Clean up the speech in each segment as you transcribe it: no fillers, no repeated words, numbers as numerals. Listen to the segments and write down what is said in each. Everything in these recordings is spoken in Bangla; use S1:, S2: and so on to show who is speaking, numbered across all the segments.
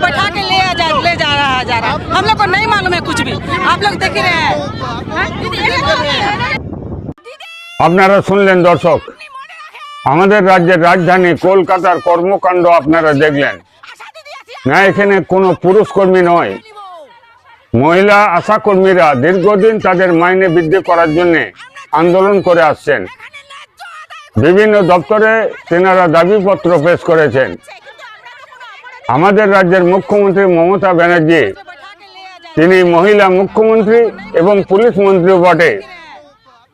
S1: बैठा के ले जा रहा हम लोग को नहीं मालूम है कुछ भी। आप लोग देख रहे हैं।
S2: আপনারা শুনলেন দর্শক, আমাদের রাজ্যের রাজধানী কলকাতার কর্মকাণ্ড আপনারা দেখলেন না। এখানে কোনো পুরুষ কর্মী নয়, মহিলা আশা কর্মীরা দীর্ঘদিন তাদের মাইনে বৃদ্ধি করার জন্য আন্দোলন করে আসছেন। বিভিন্ন দপ্তরে তেনারা দাবিপত্র পেশ করেছেন। আমাদের রাজ্যের মুখ্যমন্ত্রী মমতা ব্যানার্জি, তিনি মহিলা মুখ্যমন্ত্রী এবং পুলিশ মন্ত্রীও বটে,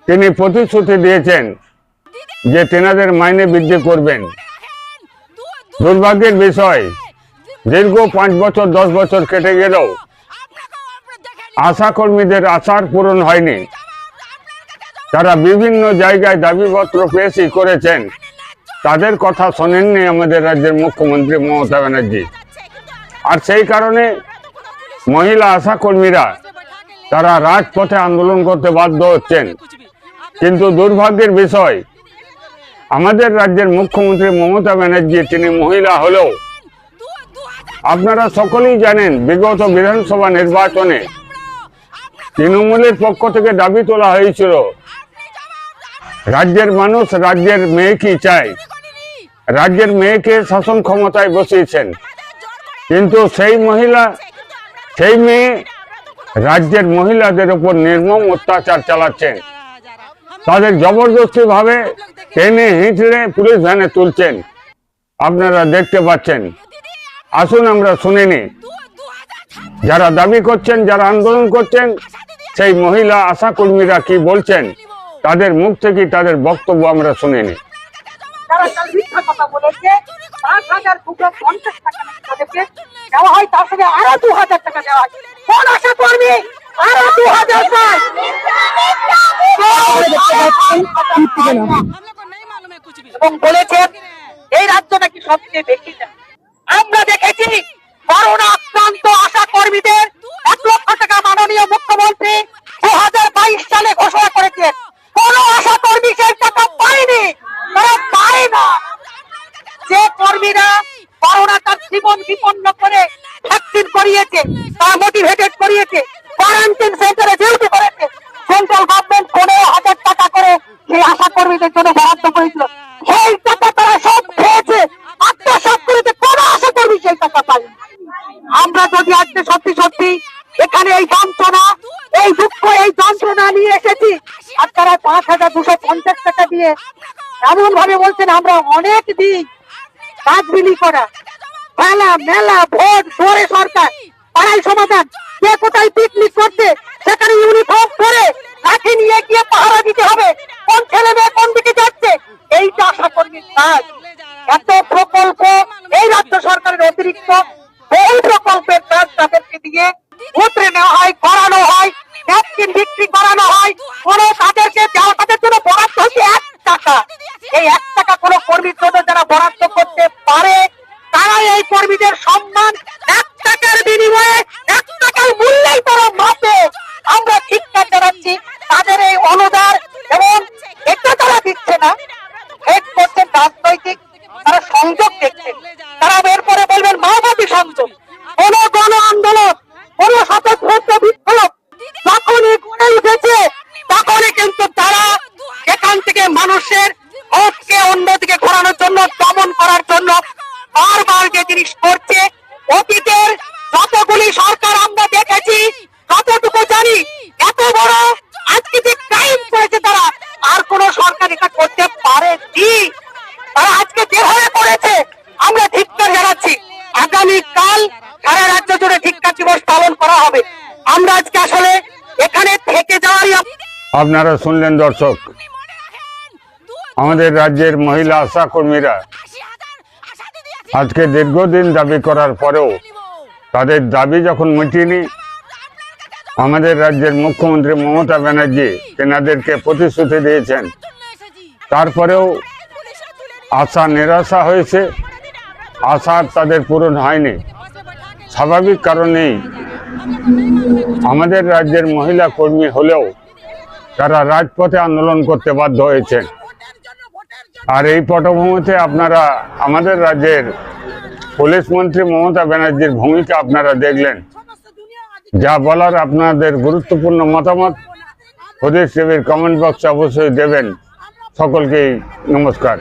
S2: তিনি প্রতিশ্রুতি দিয়েছেন যে তেনাদের মাইনে বৃদ্ধি করবেন। দুর্ভাগ্যের বিষয়, দীর্ঘ 5 বছর 10 বছর কেটে গেলেও আশা কর্মীদের আশার পূরণ হয়নি। তারা বিভিন্ন জায়গায় দাবিপত্র পেশই করেছেন, তাদের কথা শোনেননি আমাদের রাজ্যের মুখ্যমন্ত্রী মমতা ব্যানার্জি। আর সেই কারণে মহিলা আশা কর্মীরা তারা রাজপথে আন্দোলন করতে বাধ্য হচ্ছেন। কিন্তু দুর্ভাগ্যের বিষয়, আমাদের রাজ্যের মুখ্যমন্ত্রী মমতা ব্যানার্জি তিনি মহিলা হলেও আপনারা সকলেই জানেন বিগত বিধানসভা নির্বাচনে তৃণমূলের পক্ষ থেকে দাবি তোলা হয়েছিল রাজ্যের মানুষ রাজ্যের মেয়েকে চায়, রাজ্যের মেয়েকে শাসন ক্ষমতায় বসিয়েছেন। কিন্তু সেই মেয়ে রাজ্যের মহিলাদের উপর নির্মম অত্যাচার চালাচ্ছেন। তাদের জবরদস্তি ভাবে টেনে হিঁচড়ে পুলিশ ভ্যানে তুলছেন, আপনারা দেখতে পাচ্ছেন। আসুন আমরা শুনে নিই যারা দাবি করছেন, যারা আন্দোলন করছেন, সেই মহিলা আশা কর্মীরা কি বলছেন, তাদের মুখ থেকে তাদের বক্তব্য আমরা শুনে নিই।
S3: তারা কাল মিথ্যা কথা বলেছে। 5,250 টাকা তাদেরকে দেওয়া হয়, তার সঙ্গে আরো 2,000 টাকা দেওয়া হয়। কোন আশা কর্মী আরো 2,000 পায়? এবং বলেছেন এই রাজ্য নাকি সবচেয়ে বেশি দেয়। আমরা দেখেছি করোনা আক্রান্ত আশা কর্মীদের 1 লক্ষ টাকা মাননীয় মুখ্যমন্ত্রী 2022 সালে ঘোষণা করেছেন। কোন আশা কর্মী সেই টাকা পায়নি, তারা পায় না। যে কর্মীরা করোনা তার জীবন বিপন্ন করে ভ্যাকসিন করিয়েছে, তারা মোটিভেটেড করিয়েছে, কোয়ারেন্টাইন সেন্টারে ডিউটি করেছে, সেন্ট্রাল গভর্নমেন্ট 15,000 টাকা করে সেই আশা কর্মীদের জন্য বরাদ্দ করেছিল। সেই টাকা তারা সব খেয়েছে, আত্মসাৎ করেছে। কোন আশা কর্মী সেই টাকা পায়নি। আমরা যদি আজকে সত্যি সত্যি এখানে এই যন্ত্রণা, এই দুঃখ, এই যন্ত্রণা নিয়ে এসেছি, আর তারা 5,250 টাকা দিয়ে এমন ভাবে বলছেন আমরা অনেক দিন কাজ বিলি করা, মেলা মেলা ভোট জোরে সরকার, পাড়াই সমাধান, কে কোথায় পিকনিক করছে সেখানে ইউনিফর্ম পরে লাঠি নিয়ে গিয়ে পাহারা দিতে হবে, কোন ছেলে মেয়ে কোন দিকে যাচ্ছে, এইটা আশা কর্মীর কাজ। এত প্রকল্প এই রাজ্য সরকারের অতিরিক্ত বহু প্রকল্পের কাজ তাদেরকে দিয়ে উতরে নেওয়া হয়, করানো হয়, ভ্যাকসিন বিক্রি করানো হয়। কোন তাদেরকে দেওয়া, তাদের জন্য বরাদ্দ হচ্ছে 1 টাকা। এই 1 টাকা কোন কর্মীর জন্য যারা বরাদ্দ করতে পারে, তারা এই কর্মীদের সম্মান 1 টাকার বিনিময়ে 1 টাকার মূল্যেই তারা মাপে। আমরা ঠিকঠাক জানাচ্ছি তাদের এই অনুদান এবং এটা তারা দিচ্ছে না, হেড করছেন রাজনৈতিক, তারা সংযোগ দেখছেন। তারা বের করে বলবেন মাওবাদী সংযোগ। কোন গণ আন্দোলন, কোন স্বতন্ত্র বিপ্লব যখনই গড়ে উঠেছে, তখনই কিন্তু তারা এখান থেকে মানুষের ভোটকে অন্যদিকে ঘোরানোর জন্য, দমন করার জন্য বারবার যে জিনিস করছে। অতীতের যতগুলি সরকার আমরা দেখেছি, যতটুকু জানি, এত বড় আজকে যে ক্রাইম করেছে তারা, আর কোন সরকার এটা করতে পারেনি। তারা আজকে যেভাবে করেছে আমরা ধিক্কার জানাচ্ছি। আগামীকাল সারা রাজ্য জুড়ে ধিক্কার দিবস পালন করা হবে। আমরা আজকে আসলে এখানে থেকে যাওয়ারই।
S2: আপনারা শুনলেন দর্শক, আমাদের রাজ্যের মহিলা আশা কর্মীরা আজকে দীর্ঘদিন দাবি করার পরেও তাদের দাবি যখন মিটেনি, আমাদের রাজ্যের মুখ্যমন্ত্রী মমতা ব্যানার্জি তেনাদেরকে প্রতিশ্রুতি দিয়েছেন, তারপরেও আশা নিরাশা হয়েছে, আশা তাদের পূরণ হয়নি। স্বাভাবিক কারণেই আমাদের রাজ্যের মহিলা কর্মী হলেও তারা রাজপথে আন্দোলন করতে বাধ্য হয়েছেন। আর এই পটভূমিতে আপনারা আমাদের রাজ্যের পুলিশ মন্ত্রী মমতা ব্যানার্জির ভূমিকা আপনারা দেখলেন। যা বলার আপনাদের গুরুত্বপূর্ণ মতামত হদিস টিভির কমেন্ট বক্সে অবশ্যই দেবেন। সকলকেই নমস্কার।